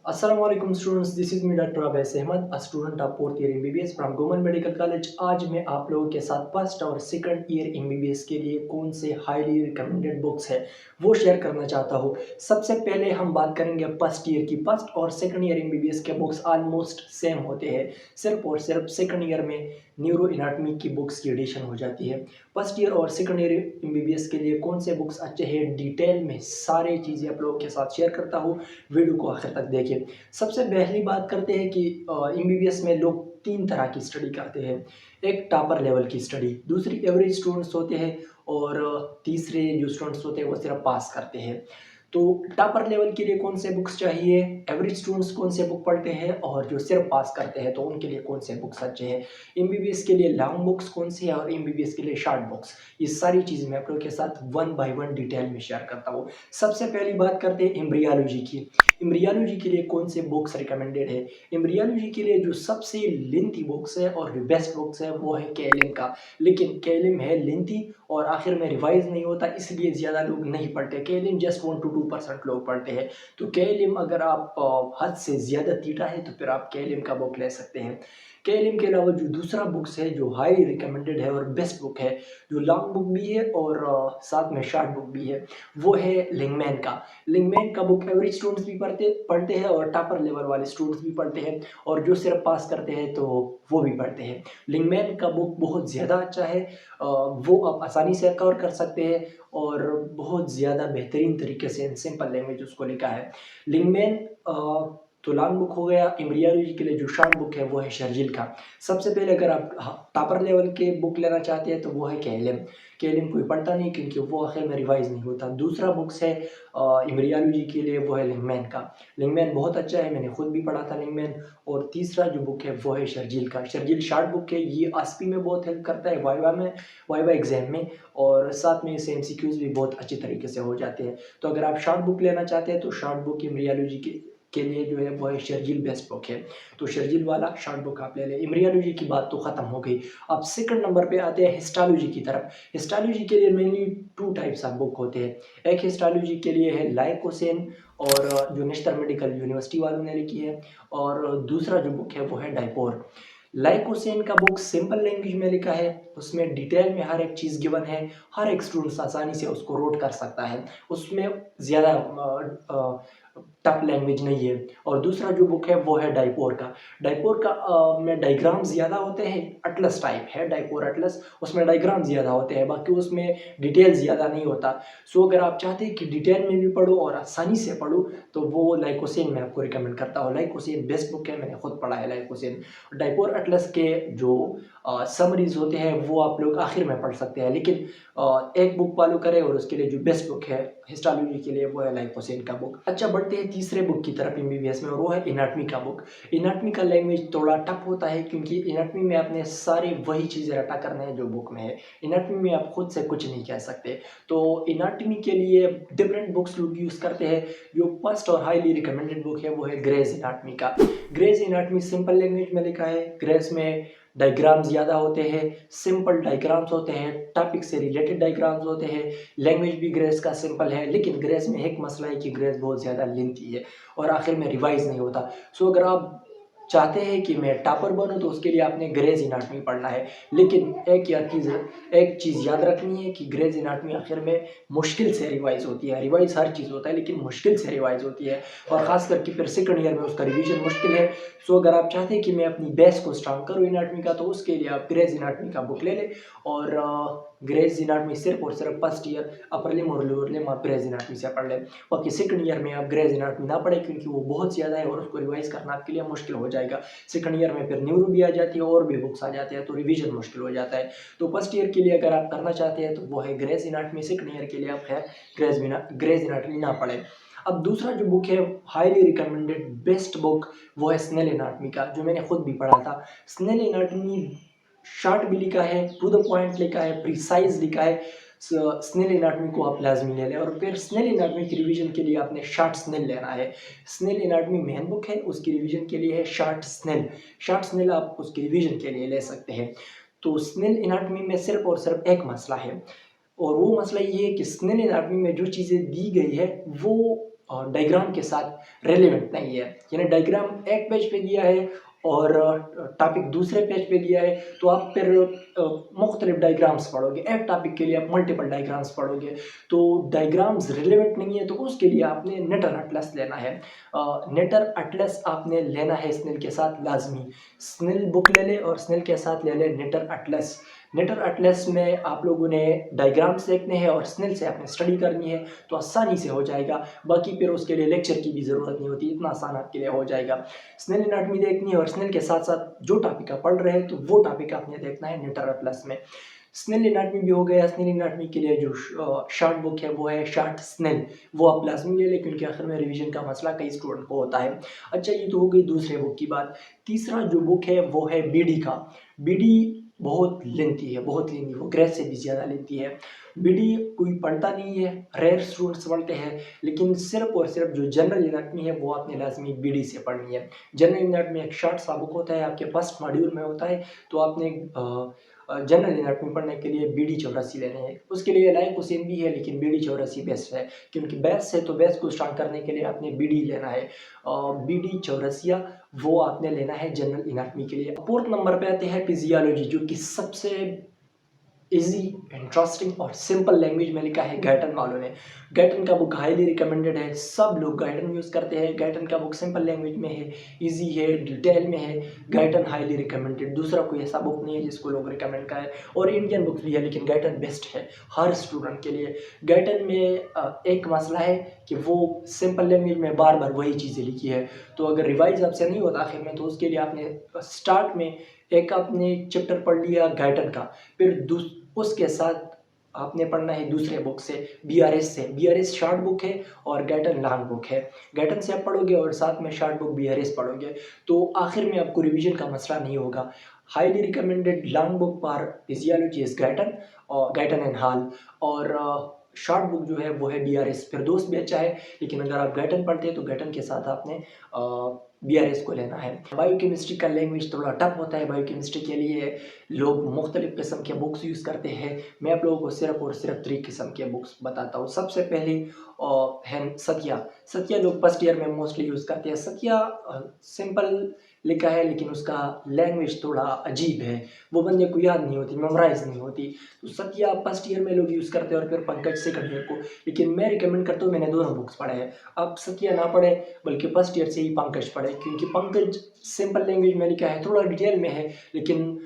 Assalamualaikum students, this is me Dr. Abbas Ahmed, a student of fourth year MBBS from Government Medical College। आज मैं आप लोगों के साथ फर्स्ट और सेकंड ईयर MBBS के लिए कौन से हाईली रिकमेंडेड बुक्स है वो शेयर करना चाहता हूँ। सबसे पहले हम बात करेंगे फर्स्ट ईयर की। फर्स्ट और सेकंड ईयर MBBS के बुक्स ऑलमोस्ट सेम होते हैं, सिर्फ और सिर्फ सेकंड ईयर में न्यूरो एनाटॉमी की बुक्स की एडिशन हो जाती है। फर्स्ट ईयर और सेकंड ईयर MBBS के लिए कौन से बुक्स अच्छे हैं, डिटेल में सारी चीज़ें आप लोगों के साथ शेयर करता हूँ, वीडियो को आखिर तक देखिए। सबसे पहली बात करते हैं कि MBBS में लोग तीन तरह की स्टडी करते हैं। एक टॉपर लेवल की स्टडी, दूसरी एवरेज स्टूडेंट्स होते हैं और तीसरे जो स्टूडेंट्स होते हैं वो सिर्फ पास करते हैं। तो टॉपर लेवल के लिए कौन से बुक्स चाहिए, एवरेज स्टूडेंट्स कौन से बुक पढ़ते हैं और जो सिर्फ पास करते हैं तो उनके लिए कौन से बुक्स अच्छे हैं, MBBS के लिए लॉन्ग बुक्स कौन सी है और MBBS के लिए शॉर्ट बुक्स, ये सारी चीज़ मैं आप लोगों के साथ वन बाय वन डिटेल में शेयर करता हूँ। सबसे पहली बात करते हैं एम्ब्रियोलॉजी की। एम्ब्रियोलॉजी के लिए कौन से बुक्स रिकमेंडेड है। एम्ब्रियोलॉजी के लिए जो सबसे लेंथी बुक्स है और जो बेस्ट बुक्स है वो है केलिम का, लेकिन केलिम है लेंथी और आखिर में रिवाइज नहीं होता, इसलिए ज़्यादा लोग नहीं पढ़ते। केलिम जस्ट 1 to 2% लोग पढ़ते हैं। तो केलिम अगर आप हद से ज़्यादा तीटा है तो फिर आप केलिम का बुक ले सकते हैं। केलिम के अलावा जो दूसरा बुक्स है जो हाईली रिकमेंडेड है और बेस्ट बुक है, जो लॉन्ग बुक भी है और साथ में शॉर्ट बुक भी है, वो है लिंगमैन का। लिंगमैन का बुक एवरेज स्टूडेंट्स भी पढ़ते पढ़ते हैं और टॉपर लेवल वाले स्टूडेंट्स भी पढ़ते हैं और जो सिर्फ पास करते हैं तो वो भी पढ़ते हैं। लिंगमैन का बुक बहुत ज़्यादा अच्छा है, वो आप आसानी से कवर कर सकते हैं और बहुत ज़्यादा बेहतरीन तरीके से सिंपल लैंग्वेज उसको लिखा है। लिंगमैन तो लॉन्ग बुक हो गया। एम्ब्रियोलॉजी के लिए जो शॉर्ट बुक है वो है शर्जिल का। सबसे पहले अगर आप टॉपर लेवल के बुक लेना चाहते हैं तो वो है केएलएम। केएलएम कोई पढ़ता नहीं क्योंकि वो आखिर में रिवाइज नहीं होता। दूसरा बुक्स है एम्ब्रियोलॉजी के लिए वो है लिंगमैन का। लिंगमैन बहुत अच्छा है, मैंने खुद भी पढ़ा था लिंगमैन। और तीसरा जो बुक है वो है शर्जिल का। शर्जिल शॉर्ट बुक है, ये आसपी में बहुत हेल्प करता है वाइवा में, वाइवा एग्जाम में, और साथ में इससे MCQs भी बहुत अच्छी तरीके से हो जाते हैं। तो अगर आप शॉर्ट बुक लेना चाहते हैं तो शॉर्ट बुक एम्ब्रियोलॉजी के लिए जो है वो है शर्जिल बेस्ट बुक है, तो शर्जिल वाला शॉर्ट बुक आप ले लें। एम्ब्रियोलॉजी की बात तो ख़त्म हो गई। अब सेकंड नंबर पे आते हैं हिस्टोलॉजी की तरफ। हिस्टोलॉजी के लिए mainly two types of book होते हैं। एक हिस्टोलॉजी के लिए है लाइकोसेन और जो नेशनल मेडिकल यूनिवर्सिटी वालों ने लिखी है, और दूसरा जो बुक है वो है डाइपोर। लाइकोसेन का बुक सिंपल लैंग्वेज में लिखा है, उसमें डिटेल में हर एक चीज़ गिवन है, हर एक स्टूडेंट आसानी से उसको रोड कर सकता है, उसमें ज़्यादा टफ लैंग्वेज नहीं है। और दूसरा जो बुक है वो है डाइपोर का। डाइपोर का में डायग्राम ज़्यादा होते हैं, अटलस टाइप है डाइपोर अटलस, उसमें डायग्राम ज़्यादा होते हैं, बाकी उसमें डिटेल ज़्यादा नहीं होता। सो अगर आप चाहते हैं कि डिटेल में भी पढ़ो और आसानी से पढ़ो तो वो लाइकोसेन मैं आपको रिकमेंड करता हूँ। लाइकोसेन बेस्ट बुक है, मैंने खुद पढ़ा है लाइकोसेन। डाइपोर अटलस के जो समरीज होते हैं वो आप लोग आखिर में पढ़ सकते हैं, लेकिन एक बुक फॉलो करें और उसके लिए जो बेस्ट बुक है हिस्टोलॉजी के लिए वो है लाइकोसेन का बुक। अच्छा, बढ़ते हैं तीसरे बुक की तरफ MBBS में, और वो है एनाटॉमी का बुक। एनाटॉमी का लैंग्वेज थोड़ा टफ होता है क्योंकि एनाटॉमी में आपने सारे वही चीज़ें रटा करने हैं जो बुक में है। एनाटॉमी में आप खुद से कुछ नहीं कह सकते। तो एनाटॉमी के लिए डिफरेंट बुक्स लोग यूज़ करते हैं। जो फर्स्ट और हाईली रिकमेंडेड बुक है वो है ग्रेज एनाटॉमी का। ग्रेज एनाटॉमी सिंपल लैंग्वेज में लिखा है। ग्रेज में डायग्राम ज़्यादा होते हैं, सिंपल डायग्राम्स होते हैं, टॉपिक से रिलेटेड डायग्राम्स होते हैं। लैंग्वेज भी ग्रेस का सिंपल है, लेकिन ग्रेस में एक मसला है कि ग्रेस बहुत ज़्यादा लेंथी है और आखिर में रिवाइज नहीं होता। सो अगर आप चाहते हैं कि मैं टॉपर बनूं तो उसके लिए आपने ग्रेज एनाटॉमी पढ़ना है, लेकिन एक चीज़ याद रखनी है कि ग्रेज एनाटॉमी आखिर में मुश्किल से रिवाइज होती है। रिवाइज हर चीज़ होता है लेकिन मुश्किल से रिवाइज होती है, और ख़ास करके फिर सेकंड ईयर में उसका रिवीजन मुश्किल है। सो अगर आप चाहते हैं कि मैं अपनी बेस को स्ट्रांग करूँ एनाटॉमी का तो उसके लिए आप ग्रेज एनाटॉमी का बुक ले लें। और ग्रेज एनाटॉमी सिर्फ और सिर्फ फर्स्ट ईयर अपर लिम और लोअर लिम आप ग्रेज एनाटॉमी से पढ़ लें। बाकी सेकंड ईयर में आप ग्रेज एनाटॉमी ना पढ़ें क्योंकि वो बहुत ज़्यादा है और उसको रिवाइज करना आपके लिए मुश्किल हो जाएगा। सेकंड ईयर में फिर न्यूरो भी आ जाती है और भी बुक्स आ जाते हैं तो रिवीजन मुश्किल हो जाता है। तो फर्स्ट ईयर के लिए अगर आप करना चाहते हैं तो वो है ग्रेज एनाटॉमी। सेकंड ईयर के लिए आप खैर ग्रेज एनाटॉमी ना पढ़ें। अब दूसरा जो बुक है हाईली रिकमेंडेड बेस्ट बुक वो है स्नेल एनाटॉमी का, जो मैंने खुद भी पढ़ा था। स्नेल एनाटॉमी शॉर्ट भी लिखा है, टू द पॉइंट लिखा है, प्रिसाइज लिखा है। स्नेल एनाटॉमी को आप लाजमी ले लें, और फिर स्नेल एनाटॉमी की रिवीजन के लिए आपने शॉर्ट स्नेल लेना है। स्नेल एनाटॉमी मेन बुक है, उसकी रिवीजन के लिए है शॉर्ट स्नेल। शॉर्ट स्नेल आप उसकी रिवीजन के लिए ले सकते हैं। तो स्नेल एनाटॉमी में सिर्फ और सिर्फ एक मसला है, और वो मसला ये है कि स्नेल एनाटॉमी में जो चीज़ें दी गई है वो डायग्राम के साथ रेलेवेंट नहीं है। यानी डायग्राम एक पेज पे दिया है और टॉपिक दूसरे पेज पे दिया है, तो आप फिर मुख्तलिफ डायग्राम्स पढ़ोगे। एक टॉपिक के लिए आप मल्टीपल डायग्राम्स पढ़ोगे, तो डायग्राम्स रिलेवेंट नहीं है। तो उसके लिए आपने नेटर अटलस लेना है। नेटर अटलस आपने लेना है स्नेल के साथ लाजमी। स्नेल बुक ले ले और स्नेल के साथ ले ले नेटर अटलस। नेटर अटलस में आप लोगों ने डायग्राम्स देखने हैं और स्नेल से आपने स्टडी करनी है, तो आसानी से हो जाएगा। बाकी फिर उसके लिए लेक्चर की भी ज़रूरत नहीं होती, इतना आसान आपके लिए हो जाएगा। स्नेल एनाटॉमी देखनी है और स्नेल के साथ साथ जो टॉपिक आप पढ़ रहे हैं तो वो टॉपिक आपने देखना है नेटर अटलस में। स्नेल एनाटॉमी भी हो गया। स्नेल एनाटॉमी के लिए जो शॉर्ट बुक है वो है शॉर्ट स्नेल, वो आप लाजमी ले लें क्योंकि आखिर में रिवीजन का मसला कई स्टूडेंट को होता है। अच्छा, ये तो हो गई दूसरे बुक की बात। तीसरा जो बुक है वो है बीडी का। बीडी बहुत लेंथी है, बहुत लेंथी, वो ग्रेस से भी ज़्यादा लेंथी है। बीडी कोई पढ़ता नहीं है, रेयर स्टूडेंट्स पढ़ते हैं, लेकिन सिर्फ और सिर्फ जो जनरल एनाटॉमी है वो आपने लाजमी बीडी से पढ़नी है। जनरल एनाटॉमी एक शॉर्ट सा बुक होता है, आपके फर्स्ट मॉड्यूल में होता है, तो आपने जनरल एनाटॉमी पढ़ने के लिए बीडी 84 लेने हैं। उसके लिए लाइक हुसैन भी है, लेकिन बीडी 84 बेस्ट है क्योंकि बेस्ट है, तो बेस्ट को स्टार्ट करने के लिए आपने बीडी लेना है। बीडी 84 वो आपने लेना है जनरल एनाटॉमी के लिए। फोर्थ नंबर पे आते हैं फिजियोलॉजी, जो कि सबसे इजी, इंटरेस्टिंग और सिंपल लैंग्वेज में लिखा है गाइटन वालों ने। गाइटन का बुक हाईली रिकमेंडेड है, सब लोग गाइटन यूज़ करते हैं। गाइटन का बुक सिंपल लैंग्वेज में है, इजी है, डिटेल में है। गाइटन हाईली रिकमेंडेड, दूसरा कोई ऐसा बुक नहीं है जिसको लोग रिकमेंड करें। और इंडियन बुक्स भी है, लेकिन गाइटन बेस्ट है हर स्टूडेंट के लिए। गाइटन में एक मसला है कि वो सिंपल लैंग्वेज में बार बार वही चीज़ें लिखी है, तो अगर रिवाइज आपसे नहीं होता आखिर में, तो उसके लिए आपने स्टार्ट में एक आपने चैप्टर पढ़ लिया गाइटन का, फिर उसके साथ आपने पढ़ना है दूसरे बुक से, बीआरएस से। बीआरएस शॉर्ट बुक है और गाइटन लॉन्ग बुक है। गाइटन से आप पढ़ोगे और साथ में शॉर्ट बुक बीआरएस पढ़ोगे, तो आखिर में आपको रिवीजन का मसला नहीं होगा। Highly recommended long book for physiology is Guyton और गाइटन एंड हॉल, और शॉर्ट बुक जो है वो है बीआरएस। फिर दोस्त भी अच्छा है, लेकिन अगर आप गाइटन पढ़ते हैं तो गाइटन के साथ आपने बीआरएस को लेना है। बायोकेमिस्ट्री का लैंग्वेज थोड़ा टफ होता है। बायोकेमिस्ट्री के लिए लोग मुख्तलिफ किस्म के बुक्स यूज़ करते हैं। मैं आप लोगों को सिर्फ और सिर्फ 3 किस्म के बुक्स बताता हूँ। सबसे पहली है सत्या। सत्या लोग फर्स्ट ईयर में मोस्टली यूज़ करते हैं। सत्या सिंपल लिखा है, लेकिन उसका लैंग्वेज थोड़ा अजीब है, वो बंदे को याद नहीं होती, मेमोराइज नहीं होती। तो सत्या फर्स्ट ईयर में लोग यूज़ करते हैं और फिर पंकज सेकंड ईयर को। लेकिन मैं रिकमेंड करता हूँ, मैंने दोनों बुक्स पढ़े हैं, आप सत्या ना पढ़े बल्कि फर्स्ट ईयर से ही पंकज पढ़े, क्योंकि पंकज सिंपल लैंग्वेज में लिखा है, थोड़ा डिटेल में है, लेकिन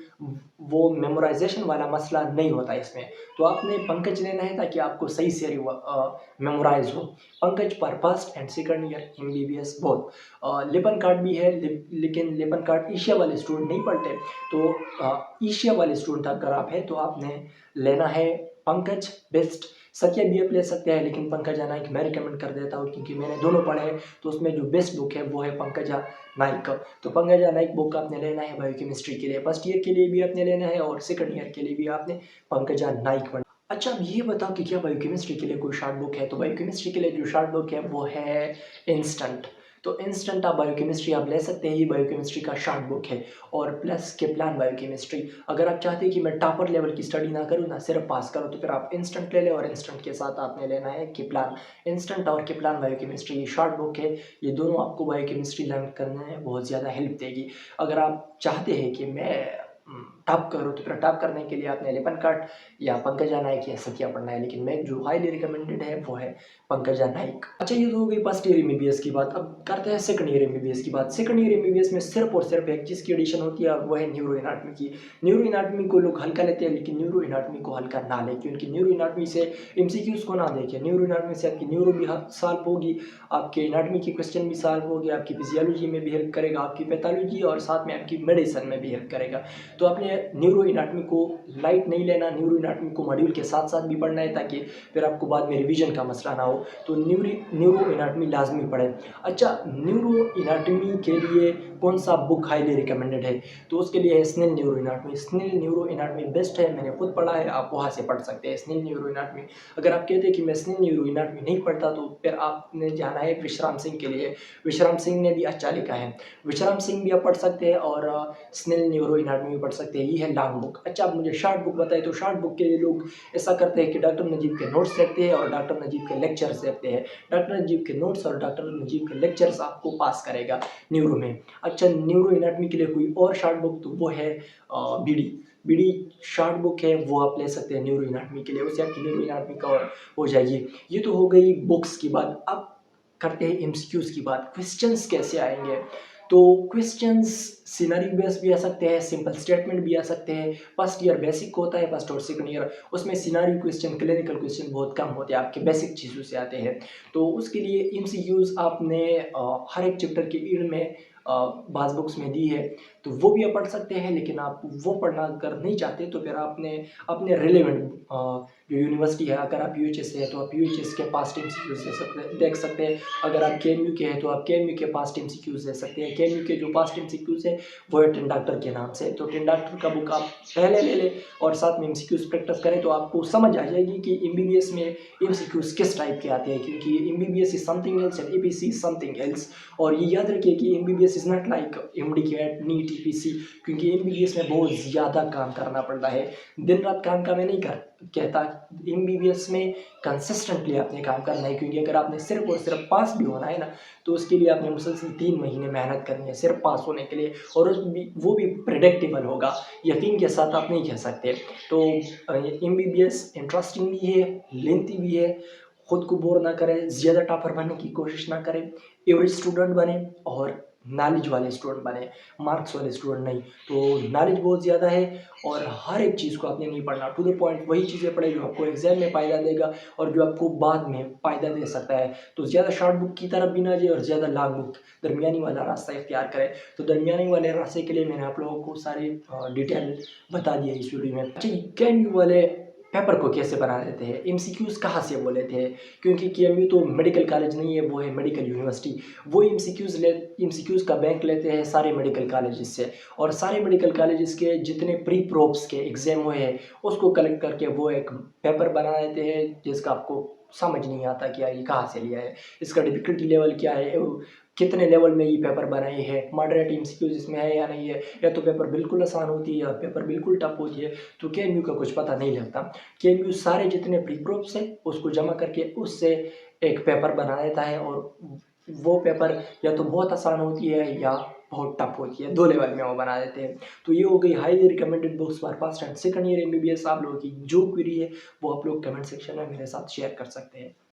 वो मेमोराइजेशन वाला मसला नहीं होता इसमें। तो आपने पंकज लेना है ताकि आपको सही से मेमोराइज हो। पंकज पर first and second year MBBS both. लिपन card भी है, लेकिन लिपन कार्ड एशिया वाले स्टूडेंट नहीं पढ़ते, तो एशिया वाले स्टूडेंट अगर आप है तो आपने लेना है पंकज बेस्ट। सत्या भी आप ले सकते हैं, लेकिन पंकजा नाइक मैं रिकमेंड कर देता हूँ क्योंकि मैंने दोनों पढ़े हैं, तो उसमें जो बेस्ट बुक है वो है पंकजा नाइक। तो पंकजा नाइक बुक आपने लेना है बायोकेमिस्ट्री के लिए, फर्स्ट ईयर के लिए भी आपने लेना है और सेकंड ईयर के लिए भी आपने पंकजा नाइक पढ़ना। अच्छा, अब ये बताओ कि क्या बायोकेमिस्ट्री के लिए कोई शॉर्ट बुक है? तो बायोकेमिस्ट्री के लिए जो शॉर्ट बुक है वो है इंस्टेंट। तो इंस्टेंट आप बायोकेमिस्ट्री आप ले सकते हैं, ये बायोकेमिस्ट्री का शॉर्ट बुक है। और प्लस किप्लान बायोकेमिस्ट्री, अगर आप चाहते हैं कि मैं टॉपर लेवल की स्टडी ना करूँ ना, सिर्फ पास करूँ, तो फिर आप इंस्टेंट ले लें और इंस्टेंट के साथ आपने लेना है किप्लान। इंस्टेंट और किप्लान बायोकेमिस्ट्री ये शॉर्ट बुक है, ये दोनों आपको बायोकेमिस्ट्री लर्न करने में बहुत ज़्यादा हेल्प देगी। अगर आप चाहते हैं कि मैं टॉप करो, तो फिर टॉप करने के लिए आपने लिपन कार्ड या पंकजा नाइक या सत्या पढ़ना है, लेकिन मैं जो हाईली रिकमेंडेड है वो है पंकजा नाइक। अच्छा, ये तो हो गई फर्स्ट ईयर एमबीबीएस की बात। अब करते हैं सेकंड ईयर एमबीबीएस की बात। सेकंड ईयर एमबीबीएस में सिर्फ और सिर्फ एक चीज़ की एडिशन होती है, वो है न्यूरो एनाटॉमी की। न्यूरो एनाटॉमी को लोग हल्का लेते हैं, लेकिन न्यूरो एनाटॉमी को हल्का ना लें, क्योंकि न्यूरो एनाटॉमी से एमसीक्यूज़ को ना देखें। न्यूरो एनाटॉमी से आपकी न्यूरो भी सॉल्व होगी, आपके एनाटॉमी की क्वेश्चन भी सॉल्व होगी, आपकी फिजियोलॉजी में भी हेल्प करेगा, आपकी पैथोलॉजी और साथ में आपकी मेडिसिन में भी हेल्प करेगा। तो आपने न्यूरो एनाटॉमी को लाइट नहीं लेना, न्यूरो एनाटॉमी को मॉड्यूल के साथ साथ भी पढ़ना है ताकि फिर आपको बाद में रिवीजन का मसला ना हो। तो न्यूरो एनाटॉमी लाजमी पढ़ें। अच्छा, न्यूरो एनाटॉमी के लिए कौन सा बुक हाईली रिकमेंडेड है? तो उसके लिए है Snell neuro anatomy. Snell neuro anatomy best है, मैंने खुद पढ़ा है, आप वहाँ से पढ़ सकते हैं स्नेल न्यूरो एनाटॉमी। अगर आप कहते हैं कि मैं स्नेल न्यूरो एनाटॉमी नहीं पढ़ता, तो फिर आपने जाना है विश्राम सिंह के लिए। विश्राम सिंह ने भी अच्छा लिखा है, विश्राम सिंह भी आप पढ़ सकते हैं और स्नेल न्यूरो एनाटॉमी पढ़ सकते हैं। ये है लॉन्ग बुक। अच्छा, आप मुझे शॉर्ट बुक बताइए। तो शॉर्ट बुक के लिए लोग ऐसा करते हैं कि डॉक्टर नजीब के नोट्स रखते हैं और डॉक्टर नजीब के लेक्चर्स रखते हैं। डॉक्टर नजीब के नोट्स और डॉक्टर नजीब के लेक्चर्स आपको पास करेगा न्यूरो में। अच्छा, न्यूरो एनाटमी के लिए कोई और शॉर्ट बुक, तो वो है बीडी। बीडी शॉर्ट बुक है, वो आप ले सकते हैं न्यूरो एनाटमी के लिए, उससे आपकी न्यूरो एनाटमी कवर हो जाएगी। ये तो हो गई बुक्स की बात। अब करते हैं एमसीक्यूज की बात। क्वेश्चंस कैसे आएंगे? तो क्वेश्चंस सिनेरियो बेस्ड भी आ सकते हैं, सिंपल स्टेटमेंट भी आ सकते हैं। फर्स्ट ईयर बेसिक होता है, फर्स्ट और सेकंड ईयर उसमें सिनेरियो क्वेश्चन, क्लिनिकल क्वेश्चन बहुत कम होते हैं, आपके बेसिक चीज़ों से आते हैं। तो उसके लिए एमसीक्यूज आपने हर एक चैप्टर के एंड में बाज बुक्स में दी है, तो वो भी आप पढ़ सकते हैं। लेकिन आप वो पढ़ना अगर नहीं चाहते तो फिर आपने अपने रिलेवेंट जो यूनिवर्सिटी है, अगर आप यूएचएस से है तो आप यूएचएस के पास्ट एमसीक्यूज देख सकते हैं। अगर आप केएमयू के हैं तो आप केएमयू के पास्ट एमसीक्यूज दे सकते हैं। केएमयू के जो पास्ट एमसीक्यूज है वो है टिन डॉक्टर के नाम से। तो टिन डॉक्टर का बुक आप पहले ले लें और साथ में एमसीक्यूज प्रैक्टिस करें, तो आपको समझ आ जाएगी कि एमबीबीएस में एमसीक्यूज किस टाइप के आते हैं। क्योंकि MBBS is something else and APC is something else. और ये याद रखिए कि MBBS is not like MDCAT, NEET, EPC. क्योंकि एमबीबीएस में बहुत ज़्यादा काम करना पड़ता है। दिन रात काम का मैं नहीं कहता। एमबीबीएस में कंसिस्टेंटली आपने काम करना है। क्योंकि अगर आपने सिर्फ और सिर्फ पास भी होना है ना, तो उसके लिए आपने मुसलसल 3 महीने मेहनत करनी है सिर्फ पास होने के लिए। और वो भी प्रेडिक्टेबल होगा, यकीन के साथ आप नहीं कह सकते। तो एमबीबीएस इंटरेस्टिंग भी है, लेंथी भी है। खुद को बोर ना करें, ज़्यादा टॉपर बनने की कोशिश ना करें। एवरेज स्टूडेंट बने और नॉलेज वाले स्टूडेंट बने, मार्क्स वाले स्टूडेंट नहीं। तो नॉलेज बहुत ज़्यादा है और हर एक चीज़ को आपने नहीं पढ़ना, टू द पॉइंट वही चीज़ें पढ़े जो आपको एग्जाम में फ़ायदा देगा और जो आपको बाद में फ़ायदा दे सकता है। तो ज़्यादा शॉर्ट बुक की तरफ भी ना जाए और ज़्यादा लॉन्ग बुक, दरमियानी वाला रास्ता इख्तियार करें। तो दरमियानी वाले रास्ते के लिए मैंने आप लोगों को सारे डिटेल बता दिए इस वीडियो में। अच्छा, केएमयू वाले पेपर को कैसे बना देते हैं, एमसीक्यूज कहाँ से बोले थे? क्योंकि केएमयू तो मेडिकल कॉलेज नहीं है, वो है मेडिकल यूनिवर्सिटी। वो एमसीक्यूज का बैंक लेते हैं सारे मेडिकल कॉलेजेस से। और सारे मेडिकल कॉलेजेस के जितने प्री प्रोप्स के एग्जाम हुए हैं उसको कलेक्ट करके वो एक पेपर बना देते हैं, जिसका आपको समझ नहीं आता कि यार ये कहाँ से लिया है, इसका डिफिकल्टी लेवल क्या है, कितने लेवल में ये पेपर बनाए हैं, मॉडरेट एमसीक्यूज इसमें है या नहीं है, या तो पेपर बिल्कुल आसान होती है या पेपर बिल्कुल टफ होती है। तो केएमयू का कुछ पता नहीं लगता। केएमयू सारे जितने प्री प्रोप्स हैं उसको जमा करके उससे एक पेपर बना देता है। और वो पेपर या तो बहुत आसान होती है या बहुत टफ होती है, 2 लेवल में वो बना देते हैं। तो ये हो गई highly recommended books for first and second year MBBS. आप लोगों की जो क्वेरी है वो आप लोग कमेंट सेक्शन में मेरे साथ शेयर कर सकते हैं।